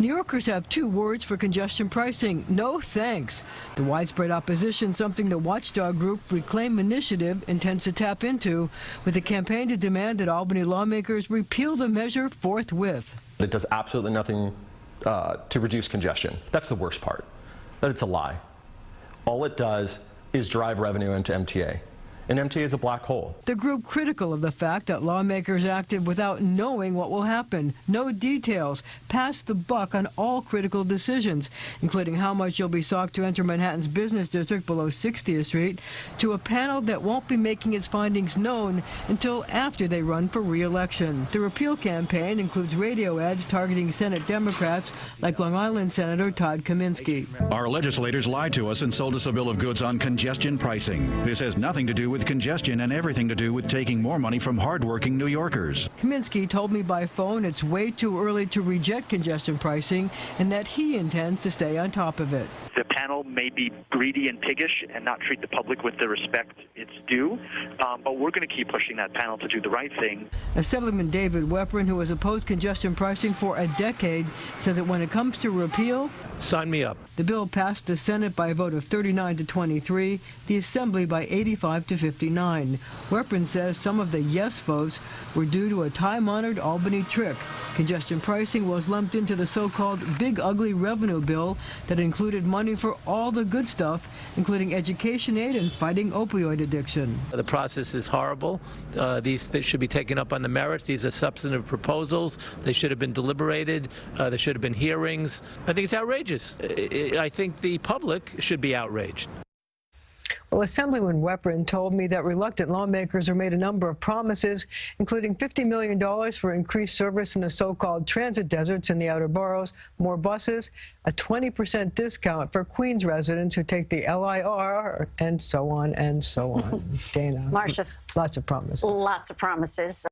New Yorkers have two words for congestion pricing: no thanks. The widespread opposition, something the watchdog group Reclaim Initiative intends to tap into, with a campaign to demand that Albany lawmakers repeal the measure forthwith. It does absolutely nothing to reduce congestion. That's the worst part, that it's a lie. All it does is drive revenue into MTA. And MTA is a black hole. The group critical of the fact that lawmakers acted without knowing what will happen. No details. Pass the buck on all critical decisions, including how much you'll be sought to enter Manhattan's business district below 60th Street, to a panel that won't be making its findings known until after they run for re-election. The repeal campaign includes radio ads targeting Senate Democrats like Long Island Senator Todd Kaminsky. Our legislators lied to us and sold us a bill of goods on congestion pricing. This has nothing to do with congestion and everything to do with taking more money from hardworking New Yorkers. Kaminsky told me by phone it's way too early to reject congestion pricing and that he intends to stay on top of it. The panel may be greedy and piggish and not treat the public with the respect it's due, but we're going to keep pushing that panel to do the right thing. Assemblyman David Weprin, who has opposed congestion pricing for a decade, says that when it comes to repeal, sign me up. The bill passed the Senate by a vote of 39 to 23, the Assembly by 85 to 59. Weprin says some of the yes votes were due to a time-honored Albany trick. Congestion pricing was lumped into the so-called big ugly revenue bill that included money for all the good stuff, including education aid and fighting opioid addiction. The process is horrible. These should be taken up on the merits. These are substantive proposals. They should have been deliberated. There should have been hearings. I think it's outrageous. I think the public should be outraged. Well, Assemblyman Weprin told me that reluctant lawmakers are made a number of promises, including $50 million for increased service in the so-called transit deserts in the outer boroughs, more buses, a 20% discount for Queens residents who take the LIR, and so on and so on. Dana. Marcia. Lots of promises. Lots of promises.